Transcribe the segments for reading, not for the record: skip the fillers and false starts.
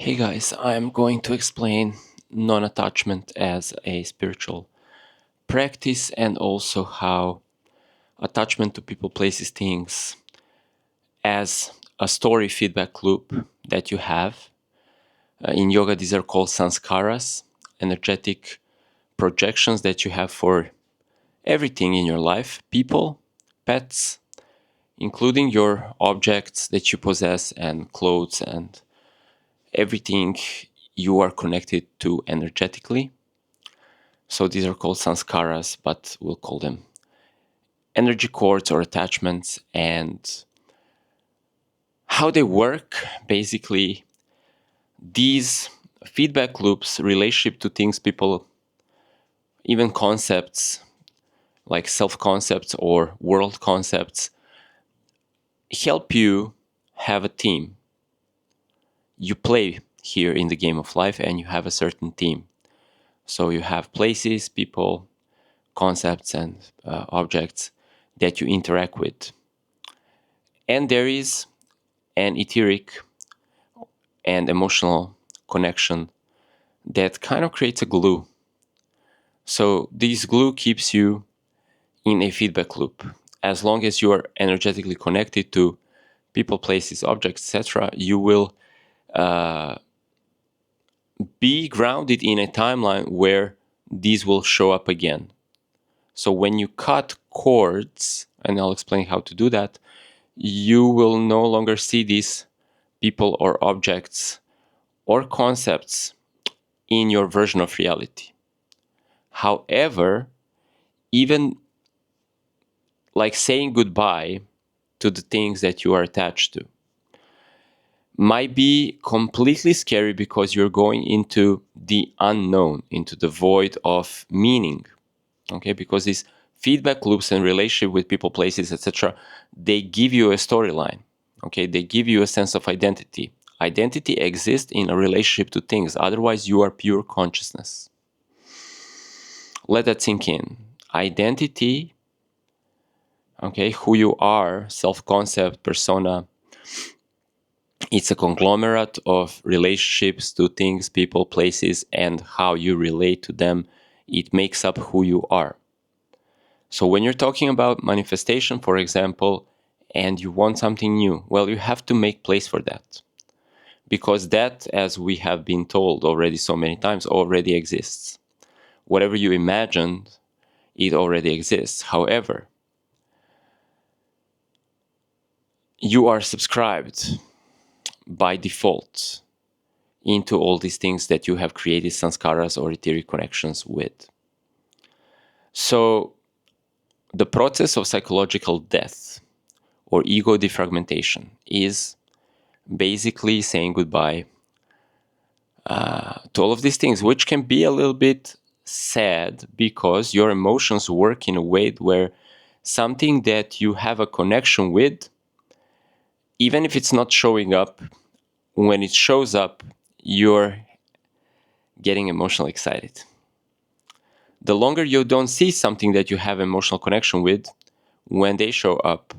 Hey guys, I'm going to explain non-attachment as a spiritual practice and also how attachment to people, places, things as a story feedback loop that you have. In yoga, these are called sanskaras, energetic projections that you have for everything in your life, people, pets, including your objects that you possess and clothes and everything you are connected to energetically. So these are called sanskaras, but we'll call them energy cords or attachments. And how they work, basically, these feedback loops, relationship to things, people, even concepts like self-concepts or world concepts, help you have a team. You play here in the game of life and you have a certain team. So you have places, people, concepts, and objects that you interact with. And there is an etheric and emotional connection that kind of creates a glue. So this glue keeps you in a feedback loop. As long as you are energetically connected to people, places, objects, etc., you will be grounded in a timeline where these will show up again. So when you cut cords, and I'll explain how to do that, you will no longer see these people or objects or concepts in your version of reality. However, even like saying goodbye to the things that you are attached to might be completely scary because you're going into the unknown, into the void of meaning. Okay, because these feedback loops and relationship with people, places, etc., they give you a storyline. Okay, they give you a sense of identity. Identity exists in a relationship to things. Otherwise, you are pure consciousness. Let that sink in. Identity, okay, who you are, self-concept, persona, it's a conglomerate of relationships to things, people, places, and how you relate to them. It makes up who you are. So when you're talking about manifestation, for example, and you want something new, well, you have to make place for that. Because that, as we have been told already so many times, already exists. Whatever you imagined, it already exists. However, you are subscribed by default into all these things that you have created sanskaras or etheric connections with. So the process of psychological death or ego defragmentation is basically saying goodbye to all of these things, which can be a little bit sad because your emotions work in a way where something that you have a connection with, even if it's not showing up, when it shows up, you're getting emotionally excited. The longer you don't see something that you have emotional connection with, when they show up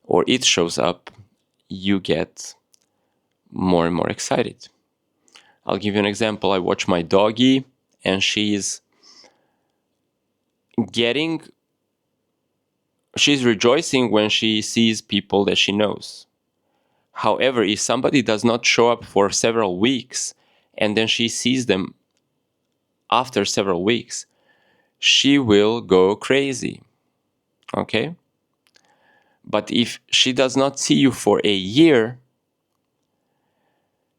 or it shows up, you get more and more excited. I'll give you an example. I watch my doggie and she's rejoicing when she sees people that she knows. However, if somebody does not show up for several weeks and then she sees them after several weeks, she will go crazy. Okay? But if she does not see you for a year,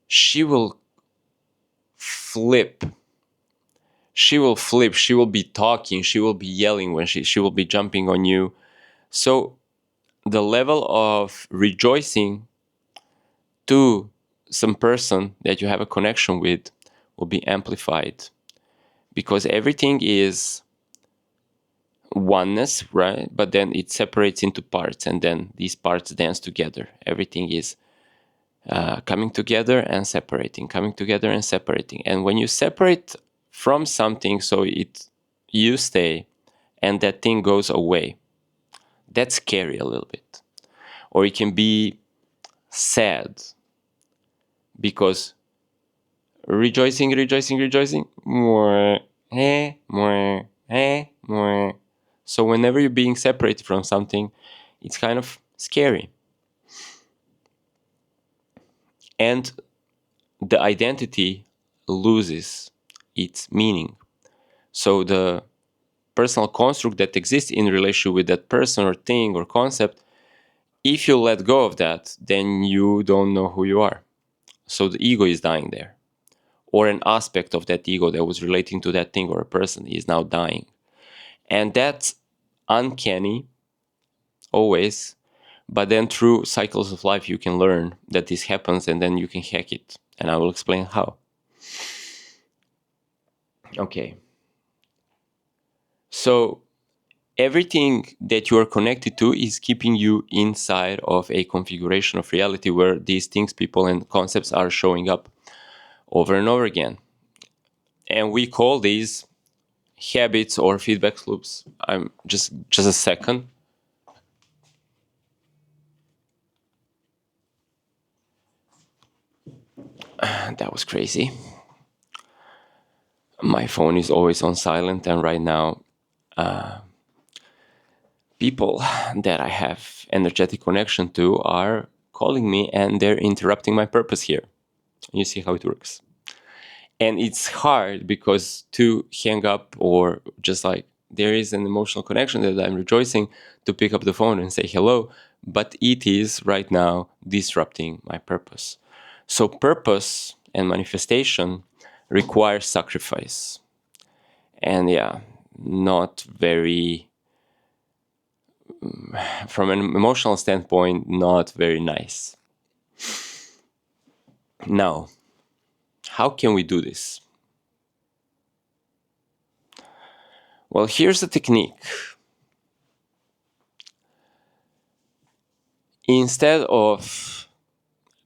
she will flip. She will flip. She will be talking. She will be yelling when she will be jumping on you. So the level of rejoicing to some person that you have a connection with will be amplified because everything is oneness, right? But then it separates into parts and then these parts dance together. Everything is coming together and separating, coming together and separating. And when you separate from something, so you stay and that thing goes away, that's scary a little bit. Or it can be sad because rejoicing, rejoicing, rejoicing. Mwah, mwah, mwah. So whenever you're being separated from something, it's kind of scary. And the identity loses its meaning. So the personal construct that exists in relation with that person or thing or concept, if you let go of that, then you don't know who you are. So the ego is dying there. Or an aspect of that ego that was relating to that thing or a person is now dying. And that's uncanny, always. But then through cycles of life, you can learn that this happens and then you can hack it. And I will explain how. Okay. So everything that you are connected to is keeping you inside of a configuration of reality where these things, people, and concepts are showing up over and over again. And we call these habits or feedback loops. I'm just a second. That was crazy. My phone is always on silent, and right now, people that I have energetic connection to are calling me, and they're interrupting my purpose here. You see how it works. And it's hard because to hang up or just like there is an emotional connection that I'm rejoicing to pick up the phone and say hello, but it is right now disrupting my purpose. So purpose and manifestation require sacrifice. And yeah, not very, from an emotional standpoint, not very nice. Now, how can we do this? Well, here's the technique. Instead of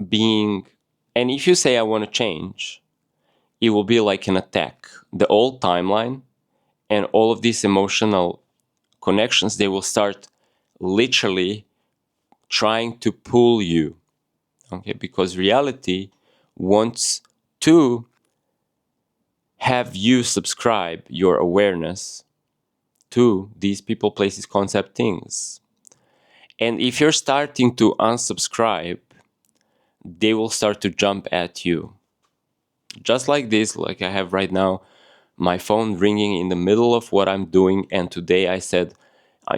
being, and if you say I want to change, it will be like an attack. The old timeline and all of these emotional connections, they will start literally trying to pull you, okay? Because reality wants to have you subscribe your awareness to these people, places, concept, things. And if you're starting to unsubscribe, they will start to jump at you. Just like this, like I have right now, my phone ringing in the middle of what I'm doing. And today I said,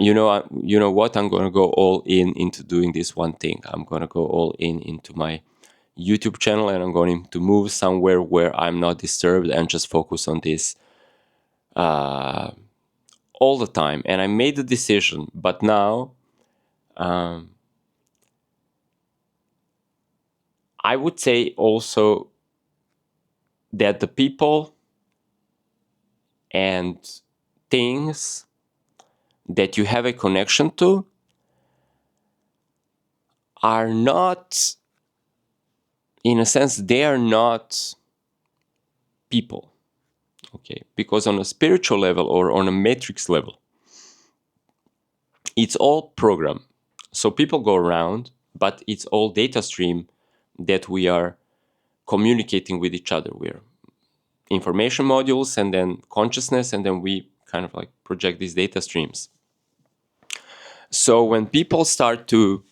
you know what? I'm going to go all in into doing this one thing. I'm going to go all in into my YouTube channel, and I'm going to move somewhere where I'm not disturbed and just focus on this all the time. And I made the decision, but now I would say also that the people and things that you have a connection to are not, in a sense, they are not people, okay? Because on a spiritual level or on a matrix level, it's all program. So people go around, but it's all data stream that we are communicating with each other. We're information modules and then consciousness, and then we kind of like project these data streams. So when people start to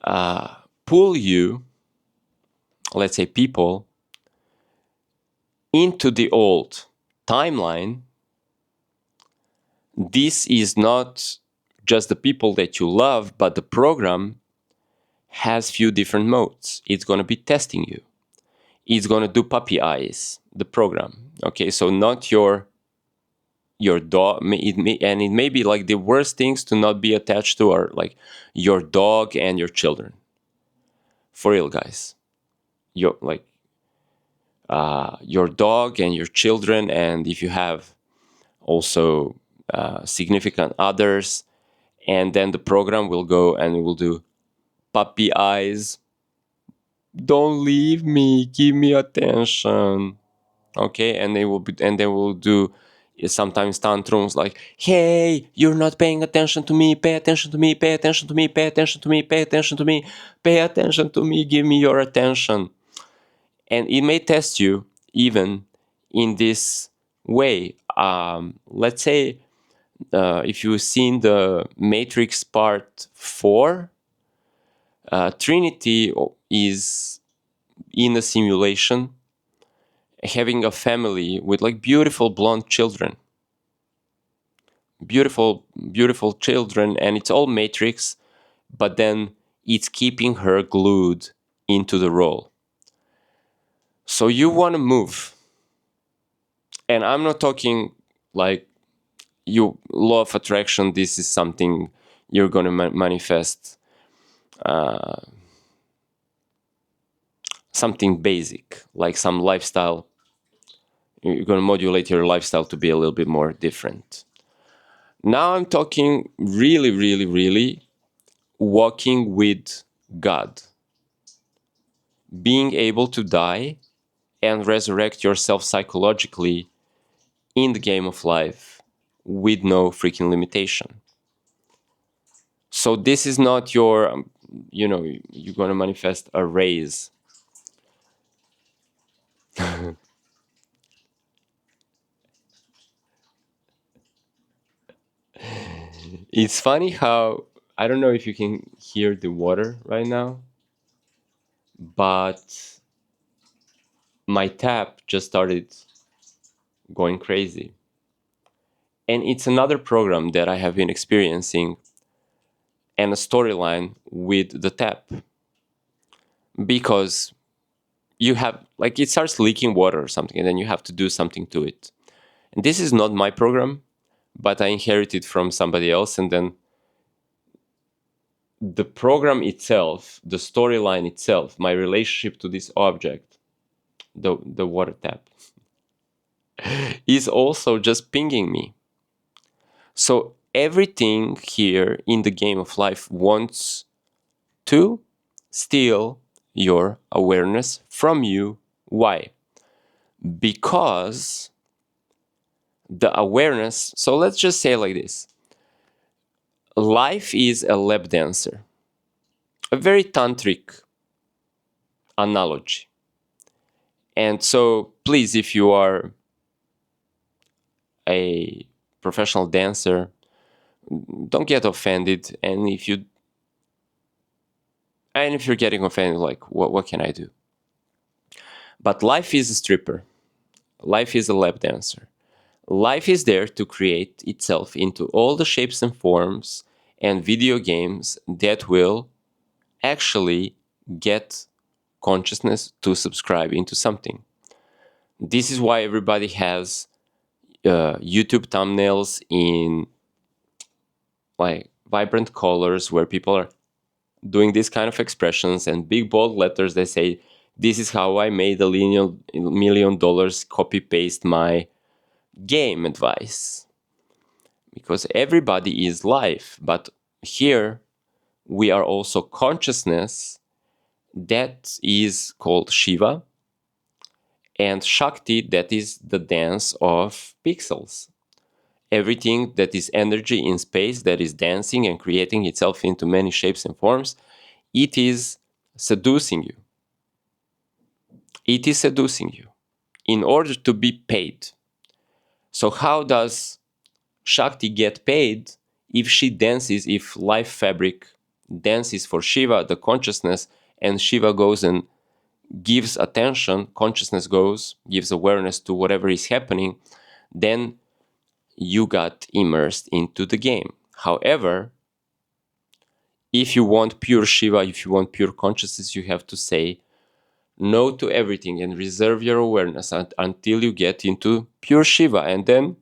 pull you, let's say people, into the old timeline, this is not just the people that you love, but the program has few different modes. It's going to be testing you. It's going to do puppy eyes, the program. Okay, so not your dog, and it may be like the worst things to not be attached to are like your dog and your children. For real, guys. Your your dog and your children, and if you have also significant others, and then the program will go and it will do puppy eyes. Don't leave me, give me attention. Okay, and they will do sometimes tantrums like, hey, you're not paying attention to me, pay attention to me, pay attention to me, pay attention to me, pay attention to me, pay attention to me, give me your attention. And it may test you even in this way. Let's say if you've seen the Matrix Part 4, Trinity is in a simulation having a family with like beautiful blonde children. Beautiful children, and it's all Matrix, but then it's keeping her glued into the role. So you want to move. And I'm not talking like you law of attraction, this is something you're going to manifest, something basic, like some lifestyle. You're going to modulate your lifestyle to be a little bit more different. Now I'm talking really, really, really walking with God, being able to die and resurrect yourself psychologically in the game of life with no freaking limitation. So this is not your, you're going to manifest a raise. It's funny how, I don't know if you can hear the water right now, but my tap just started going crazy. And it's another program that I have been experiencing and a storyline with the tap. Because you have, like, it starts leaking water or something, and then you have to do something to it. And this is not my program, but I inherited from somebody else. And then the program itself, the storyline itself, my relationship to this object, the water tap, is also just pinging me. So everything here in the game of life wants to steal your awareness from you. Why? Because the awareness, so let's just say like this: life is a lap dancer, a very tantric analogy. And so please, if you are a professional dancer, don't get offended. And if you're getting offended, like, what can I do? But life is a stripper. Life is a lap dancer. Life is there to create itself into all the shapes and forms and video games that will actually get consciousness to subscribe into something. This is why everybody has YouTube thumbnails in like vibrant colors where people are doing these kind of expressions, and big bold letters they say, this is how I made $1 million, copy paste my game advice. Because everybody is life, but here we are also consciousness that is called Shiva, and Shakti, that is the dance of pixels. Everything that is energy in space that is dancing and creating itself into many shapes and forms, it is seducing you. It is seducing you in order to be paid. So how does Shakti get paid? If she dances, if life fabric dances for Shiva, the consciousness, and Shiva goes and gives attention, consciousness goes, gives awareness to whatever is happening, then you got immersed into the game. However, if you want pure Shiva, if you want pure consciousness, you have to say no to everything and reserve your awareness until you get into pure Shiva. And then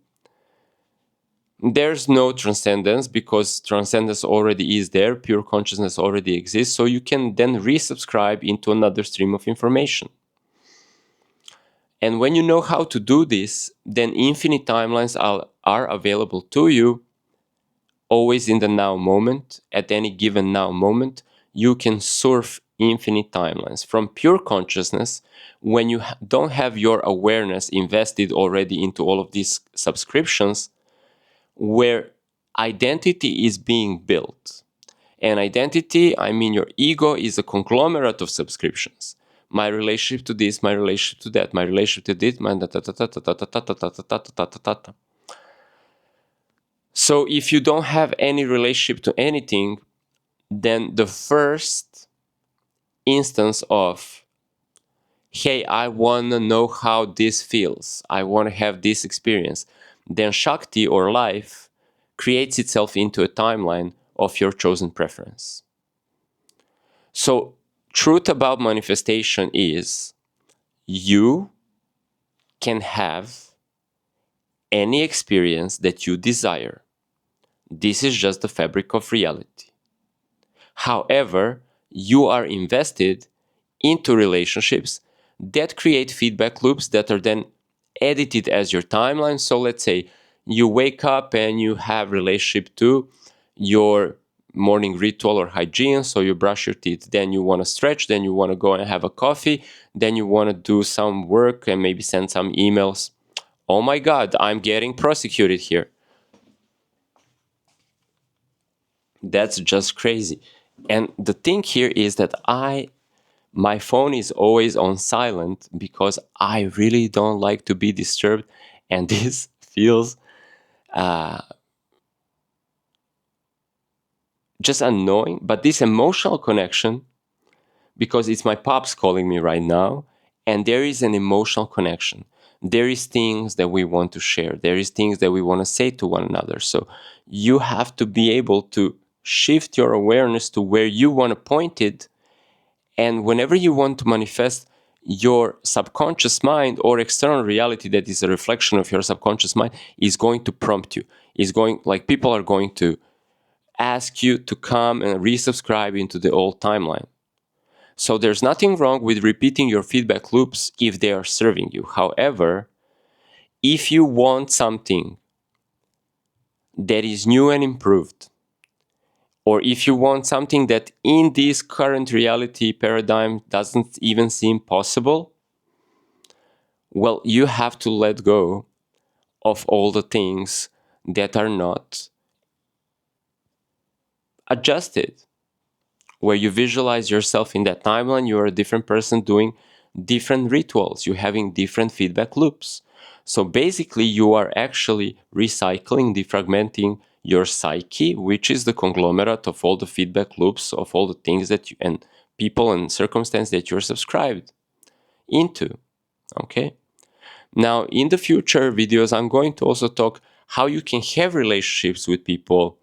there's no transcendence, because transcendence already is there, pure consciousness already exists, so you can then resubscribe into another stream of information. And when you know how to do this, then infinite timelines are available to you, always in the now moment. At any given now moment, you can surf infinite timelines from pure consciousness when you don't have your awareness invested already into all of these subscriptions, where identity is being built. And identity, I mean your ego, is a conglomerate of subscriptions. my relationship to this, my relationship to that, my relationship to this, my So if you don't have any relationship to anything, then the first instance of, hey, I want to know how this feels, I want to have this experience, then Shakti or life creates itself into a timeline of your chosen preference. So, truth about manifestation is you can have any experience that you desire. This is just the fabric of reality. However, you are invested into relationships that create feedback loops that are then edited as your timeline. So let's say you wake up and you have relationship to your morning ritual or hygiene. So you brush your teeth, then you want to stretch, then you want to go and have a coffee, then you want to do some work and maybe send some emails. Oh my God, I'm getting prosecuted here. That's just crazy. And the thing here is that my phone is always on silent because I really don't like to be disturbed, and this feels just annoying. But this emotional connection, because it's my pops calling me right now, and there is an emotional connection. There is things that we want to share. There is things that we want to say to one another. So you have to be able to shift your awareness to where you want to point it. And whenever you want to manifest your subconscious mind or external reality that is a reflection of your subconscious mind is going to prompt you. Is going, like, people are going to ask you to come and resubscribe into the old timeline. So there's nothing wrong with repeating your feedback loops if they are serving you. However, if you want something that is new and improved, or if you want something that in this current reality paradigm doesn't even seem possible, well, you have to let go of all the things that are not adjusted. Where you visualize yourself in that timeline, you are a different person doing different rituals, you're having different feedback loops. So basically, you are actually recycling, defragmenting your psyche, which is the conglomerate of all the feedback loops of all the things that you and people and circumstances that you're subscribed into. Okay? Now, in the future videos, I'm going to also talk how you can have relationships with people,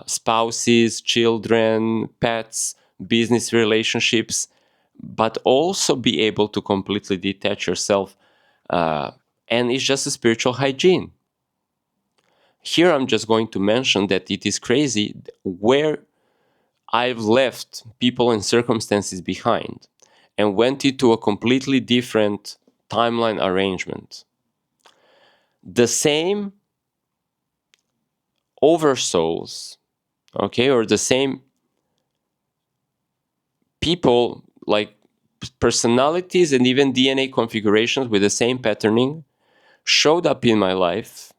spouses, children, pets, business relationships, but also be able to completely detach yourself. And it's just a spiritual hygiene. Here, I'm just going to mention that it is crazy where I've left people and circumstances behind and went into a completely different timeline arrangement. The same oversouls, okay, or the same people, like personalities and even DNA configurations with the same patterning, showed up in my life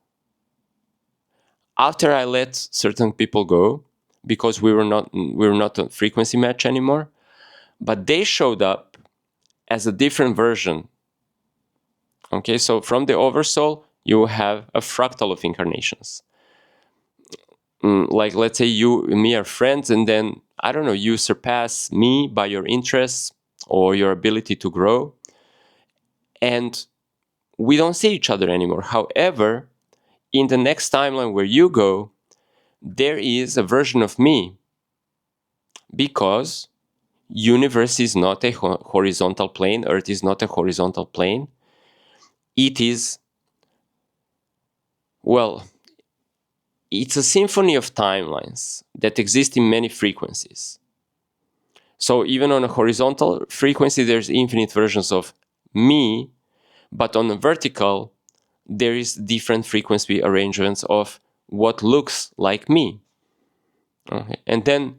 after I let certain people go because we were not a frequency match anymore. But they showed up as a different version. Okay, so from the oversoul, you have a fractal of incarnations. Like, let's say you and me are friends, and then, I don't know, you surpass me by your interests or your ability to grow, and we don't see each other anymore. However, in the next timeline where you go, there is a version of me, because universe is not a horizontal plane, Earth is not a horizontal plane. It is, well, it's a symphony of timelines that exist in many frequencies. So even on a horizontal frequency, there's infinite versions of me, but on a vertical, there is different frequency arrangements of what looks like me. Okay. And then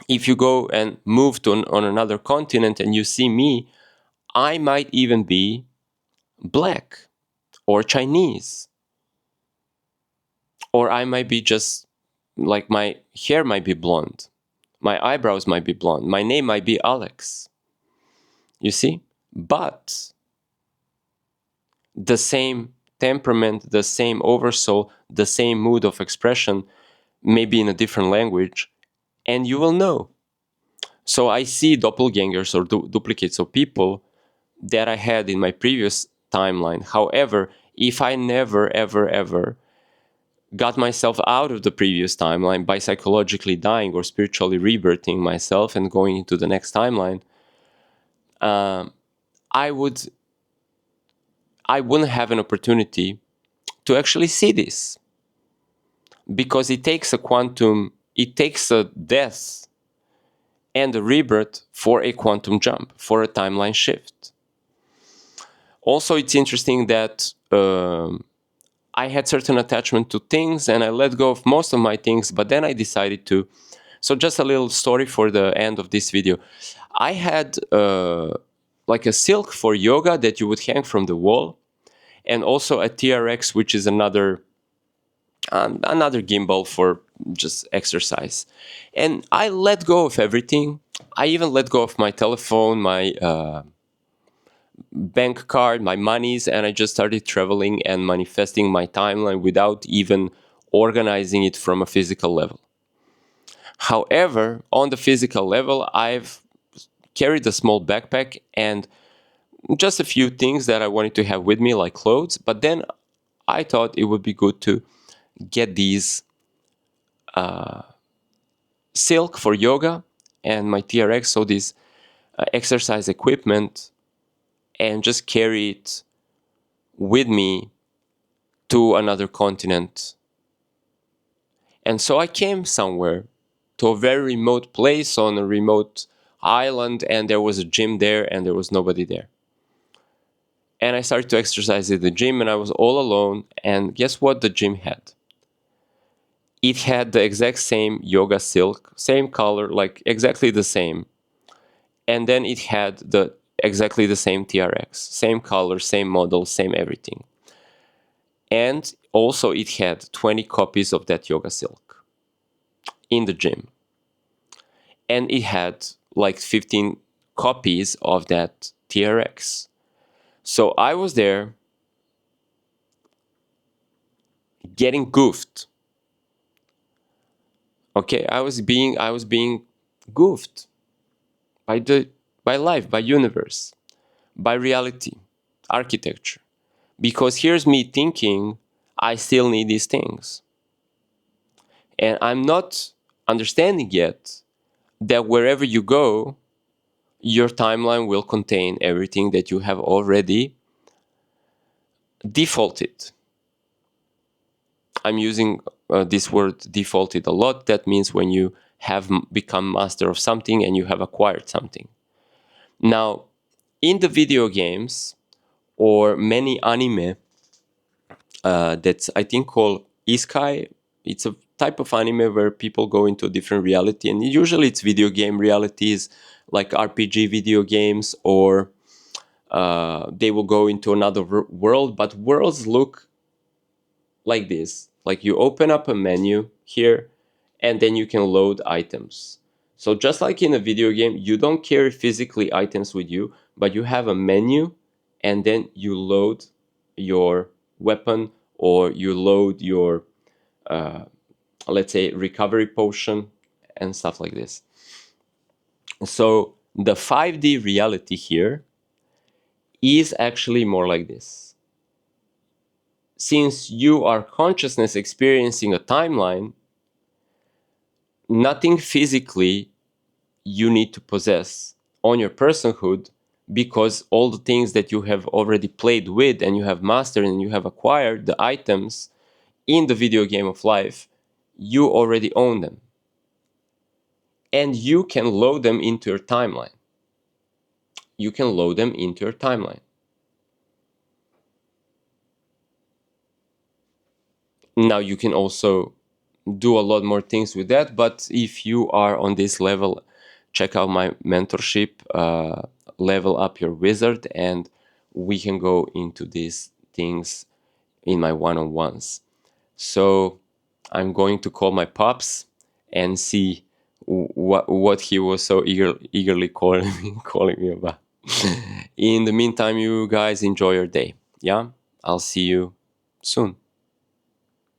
if you go and move to on another continent and you see me, I might even be black or Chinese, or I might be just like, my hair might be blonde, my eyebrows might be blonde, my name might be Alex. You see? But the same temperament, the same oversoul, the same mood of expression, maybe in a different language, and you will know. So I see doppelgangers or duplicates of people that I had in my previous timeline. However, if I never, ever, ever got myself out of the previous timeline by psychologically dying or spiritually rebirthing myself and going into the next timeline, I would I wouldn't have an opportunity to actually see this, because it takes a death and a rebirth for a quantum jump, for a timeline shift. Also, it's interesting that I had certain attachment to things and I let go of most of my things, but then I decided to. So just a little story for the end of this video. I had like a silk for yoga that you would hang from the wall, and also a TRX, which is another gimbal for just exercise. And I let go of everything. I even let go of my telephone, my bank card, my monies, and I just started traveling and manifesting my timeline without even organizing it from a physical level. However, on the physical level, I've carried a small backpack and just a few things that I wanted to have with me, like clothes. But then I thought it would be good to get these silk for yoga and my TRX, so this exercise equipment, and just carry it with me to another continent. And so I came somewhere to a very remote place on a remote island, and there was a gym there and there was nobody there. And I started to exercise at the gym and I was all alone. And guess what the gym had? It had the exact same yoga silk, same color, like exactly the same. And then it had exactly the same TRX, same color, same model, same everything. And also it had 20 copies of that yoga silk in the gym. And it had like 15 copies of that TRX. So I was there getting goofed. Okay, I was being goofed by life, by universe, by reality, architecture. Because here's me thinking I still need these things. And I'm not understanding yet that wherever you go, your timeline will contain everything that you have already defaulted. I'm using this word defaulted a lot. That means when you have become master of something and you have acquired something. Now, in the video games or many anime, that's I think called isekai. It's a type of anime where people go into a different reality, and usually it's video game realities like RPG video games, or they will go into another world, but worlds look like this. Like you open up a menu here and then you can load items. So just like in a video game, you don't carry physically items with you, but you have a menu and then you load your weapon, or you load your, let's say, recovery potion and stuff like this. So the 5D reality here is actually more like this. Since you are consciousness experiencing a timeline, nothing physically you need to possess on your personhood, because all the things that you have already played with and you have mastered and you have acquired, the items in the video game of life, you already own them. And you can load them into your timeline. You can load them into your timeline. Now you can also do a lot more things with that, but if you are on this level, check out my mentorship, Level Up Your Wizard, and we can go into these things in my one-on-ones. So I'm going to call my pops and see what he was so eagerly calling me about. In the meantime, you guys enjoy your day. Yeah, I'll see you soon.